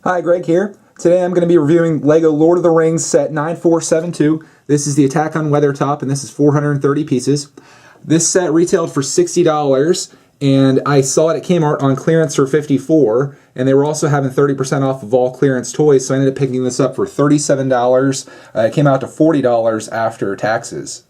Hi, Greg here. Today I'm going to be reviewing LEGO Lord of the Rings set 9472. This is the Attack on Weathertop, and this is 430 pieces. This set retailed for $60, and I saw it came out on clearance for $54, and they were also having 30% off of all clearance toys, so I ended up picking this up for $37. It came out to $40 after taxes.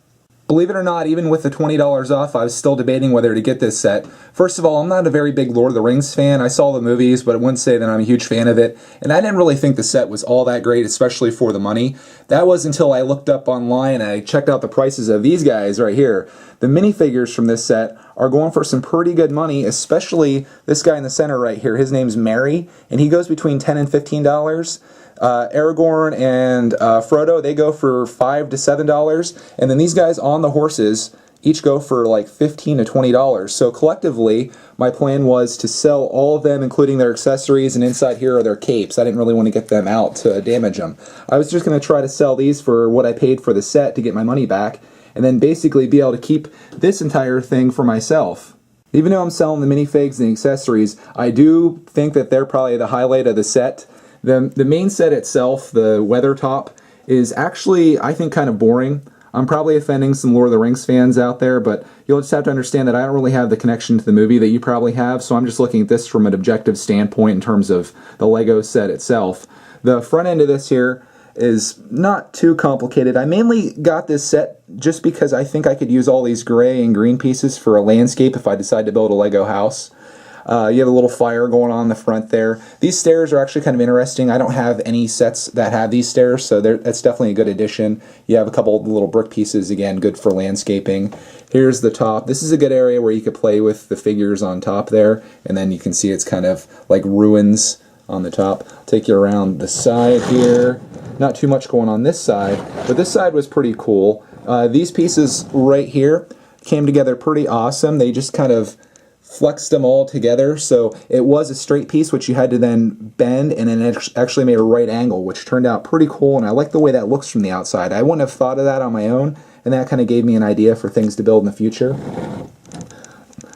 Believe it or not, even with the $20 off, I was still debating whether to get this set. First of all, I'm not a very big Lord of the Rings fan. I saw the movies, but I wouldn't say that I'm a huge fan of it. And I didn't really think the set was all that great, especially for the money. That was until I looked up online and I checked out the prices of these guys right here. The minifigures from this set are going for some pretty good money, especially this guy in the center right here. His name's Merry, and he goes between $10 and $15. Aragorn and Frodo, they go for $5 to $7, and then these guys on the horses each go for like $15 to $20. So collectively, my plan was to sell all of them, including their accessories, and inside here are their capes. I didn't really want to get them out to damage them. I was just going to try to sell these for what I paid for the set to get my money back, and then basically be able to keep this entire thing for myself. Even though I'm selling the minifigs and the accessories, I do think that they're probably the highlight of the set. The main set itself, the Weathertop, is actually, I think, kind of boring. I'm probably offending some Lord of the Rings fans out there, but you'll just have to understand that I don't really have the connection to the movie that you probably have, so I'm just looking at this from an objective standpoint in terms of the LEGO set itself. The front end of this here is not too complicated. I mainly got this set just because I think I could use all these gray and green pieces for a landscape if I decide to build a LEGO house. You have a little fire going on in the front there. These stairs are actually kind of interesting. I don't have any sets that have these stairs, so that's definitely a good addition. You have a couple of little brick pieces, again, good for landscaping. Here's the top. This is a good area where you could play with the figures on top there, and then you can see it's kind of like ruins on the top. I'll take you around the side here. Not too much going on this side, but this side was pretty cool. These pieces right here came together pretty awesome. They just kind of flexed them all together, so it was a straight piece which you had to then bend, and then it actually made a right angle, which turned out pretty cool, and I like the way that looks from the outside. I wouldn't have thought of that on my own, and that kind of gave me an idea for things to build in the future.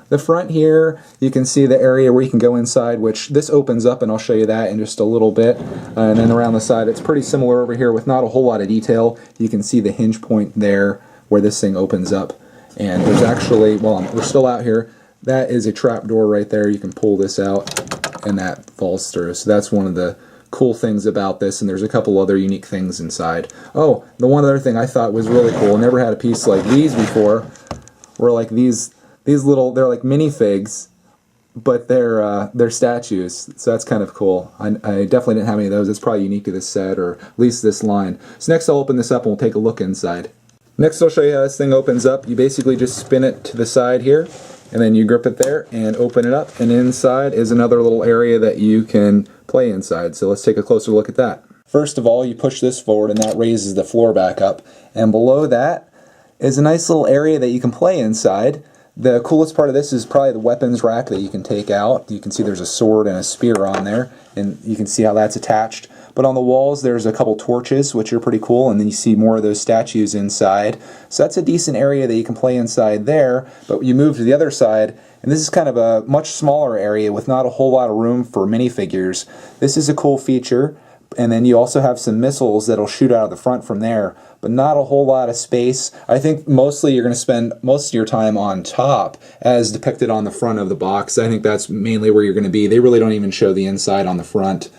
The front here, you can see the area where you can go inside, which this opens up, and I'll show you that in just a little bit. And then around the side, it's pretty similar over here with not a whole lot of detail. You can see the hinge point there where this thing opens up. And there's actually, well, we're still out here, that is a trap door right there. You can pull this out, and that falls through. So that's one of the cool things about this, and there's a couple other unique things inside. Oh, the one other thing I thought was really cool, I never had a piece like these before, where like these little, they're like minifigs, but they're statues, so that's kind of cool. I definitely didn't have any of those. It's probably unique to this set, or at least this line. So next I'll open this up and we'll take a look inside. Next I'll show you how this thing opens up. You basically just spin it to the side here, and then you grip it there and open it up, and inside is another little area that you can play inside. So let's take a closer look at that. First of all, you push this forward and that raises the floor back up, and below that is a nice little area that you can play inside. The coolest part of this is probably the weapons rack that you can take out. You can see there's a sword and a spear on there, and you can see how that's attached. But on the walls there's a couple torches, which are pretty cool, and then you see more of those statues inside. So that's a decent area that you can play inside there. But you move to the other side, and this is kind of a much smaller area with not a whole lot of room for minifigures. This is a cool feature. And then you also have some missiles that'll shoot out of the front from there, but not a whole lot of space. I think mostly you're going to spend most of your time on top, as depicted on the front of the box. I think that's mainly where you're going to be. They really don't even show the inside on the front.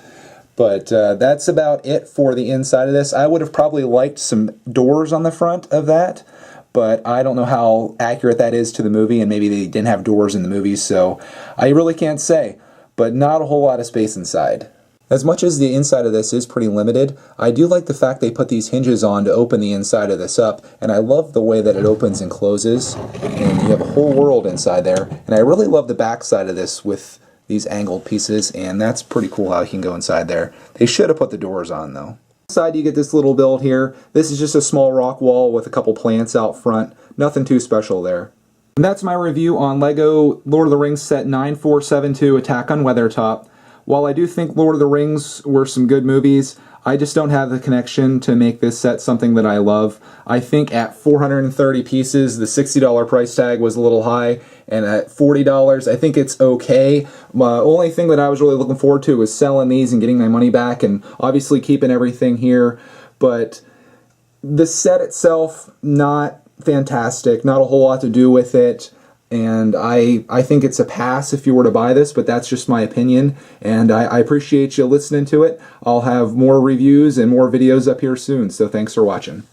But that's about it for the inside of this. I would have probably liked some doors on the front of that, but I don't know how accurate that is to the movie, and maybe they didn't have doors in the movie, so I really can't say. But not a whole lot of space inside. As much as the inside of this is pretty limited, I do like the fact they put these hinges on to open the inside of this up, and I love the way that it opens and closes, and you have a whole world inside there. And I really love the back side of this with these angled pieces, and that's pretty cool how you can go inside there. They should have put the doors on though. Inside you get this little build here. This is just a small rock wall with a couple plants out front. Nothing too special there. And that's my review on LEGO Lord of the Rings set 9472 Attack on Weathertop. while I do think Lord of the Rings were some good movies, I just don't have the connection to make this set something that I love. I think at 430 pieces, the $60 price tag was a little high, and at $40, I think it's okay. My only thing that I was really looking forward to was selling these and getting my money back, and obviously keeping everything here. But the set itself, not fantastic, not a whole lot to do with it. And I think it's a pass if you were to buy this, but that's just my opinion. And I appreciate you listening to it. I'll have more reviews and more videos up here soon, so thanks for watching.